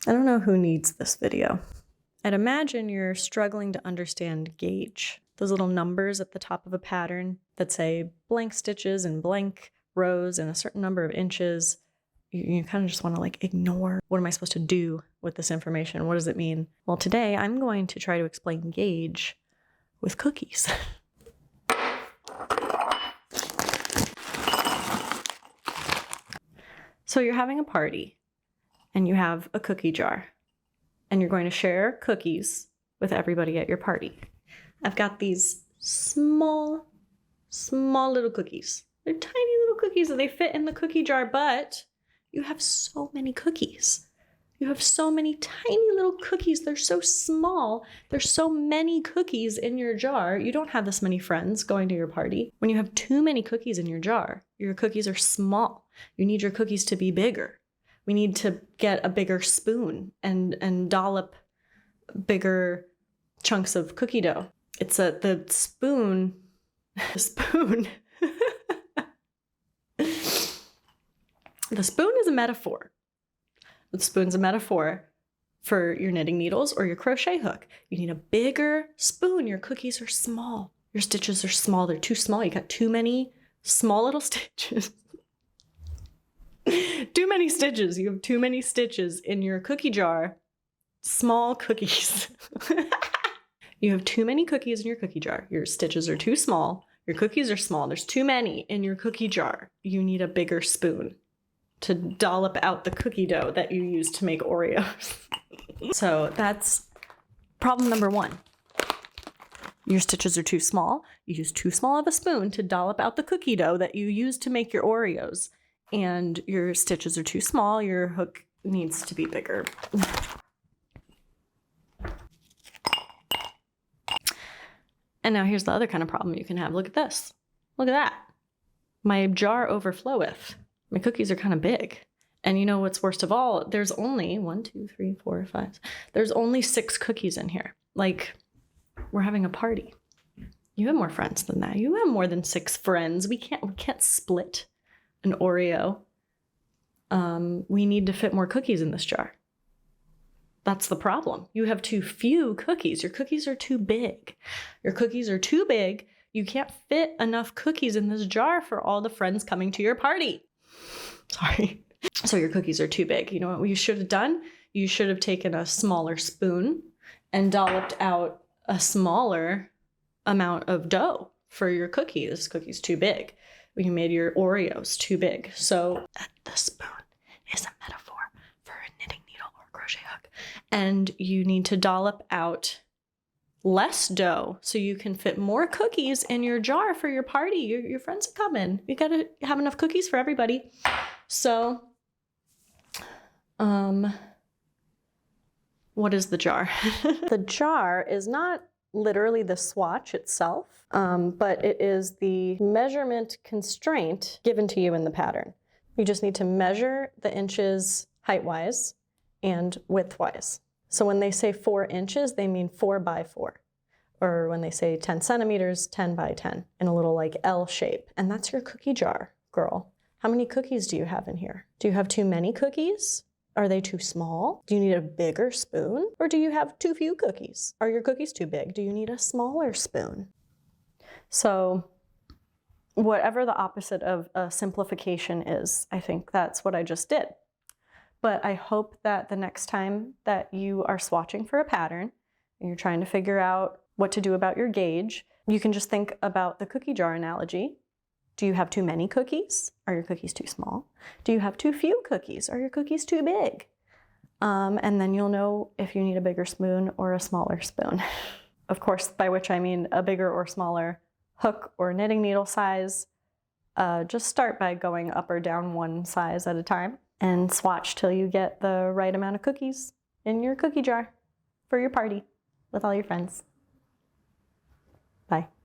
I don't know who needs this video. I'd imagine you're struggling to understand gauge. Those little numbers at the top of a pattern that say blank stitches and blank rows and a certain number of inches. You kind of just want to like ignore, what am I supposed to do with this information? What does it mean? Well, today I'm going to try to explain gauge with cookies. So you're having a party and you have a cookie jar and you're going to share cookies with everybody at your party. I've got these small little cookies. They're tiny little cookies and they fit in the cookie jar, but you have so many cookies. You have so many tiny little cookies. They're so small. There's so many cookies in your jar. You don't have this many friends going to your party. When you have too many cookies in your jar, your cookies are small. You need your cookies to be bigger. We need to get a bigger spoon and dollop bigger chunks of cookie dough. It's the spoon. The spoon is a metaphor. The spoon's a metaphor for your knitting needles or your crochet hook. You need a bigger spoon. Your cookies are small. Your stitches are small. They're too small. You got too many small little stitches. Too many stitches. You have too many stitches in your cookie jar. Small cookies. You have too many cookies in your cookie jar. Your stitches are too small. Your cookies are small. There's too many in your cookie jar. You need a bigger spoon to dollop out the cookie dough that you use to make Oreos. So that's problem number one. Your stitches are too small. You use too small of a spoon to dollop out the cookie dough that you use to make your Oreos. And your stitches are too small. Your hook needs to be bigger. And now here's the other kind of problem you can have. Look at this. Look at that. My jar overfloweth. My cookies are kind of big. And you know what's worst of all? There's only 1, 2, 3, 4, 5. There's only 6 cookies in here. Like, we're having a party. You have more friends than that. You have more than 6 friends. We can't split an Oreo. We need to fit more cookies in this jar. That's the problem. You have too few cookies. Your cookies are too big. Your cookies are too big. You can't fit enough cookies in this jar for all the friends coming to your party. Sorry. So your cookies are too big. You know what you should have done? You should have taken a smaller spoon and dolloped out a smaller amount of dough for your cookie. This cookie's too big. You made your Oreos too big. So the spoon is a metaphor for a knitting needle or a crochet hook. And you need to dollop out less dough so you can fit more cookies in your jar for your party. Your friends are coming. You gotta have enough cookies for everybody. So, what is the jar? The jar is not literally the swatch itself, but it is the measurement constraint given to you in the pattern. You just need to measure the inches height-wise and width-wise. So when they say 4 inches, they mean 4 by 4. Or when they say 10 centimeters, 10 by 10 in a little like L shape. And that's your cookie jar, girl. How many cookies do you have in here? Do you have too many cookies? Are they too small? Do you need a bigger spoon? Or do you have too few cookies? Are your cookies too big? Do you need a smaller spoon? So whatever the opposite of a simplification is, I think that's what I just did. But I hope that the next time that you are swatching for a pattern and you're trying to figure out what to do about your gauge, you can just think about the cookie jar analogy. Do you have too many cookies? Are your cookies too small? Do you have too few cookies? Are your cookies too big? And then you'll know if you need a bigger spoon or a smaller spoon. Of course, by which I mean a bigger or smaller hook or knitting needle size. Just start by going up or down one size at a time and swatch till you get the right amount of cookies in your cookie jar for your party with all your friends. Bye.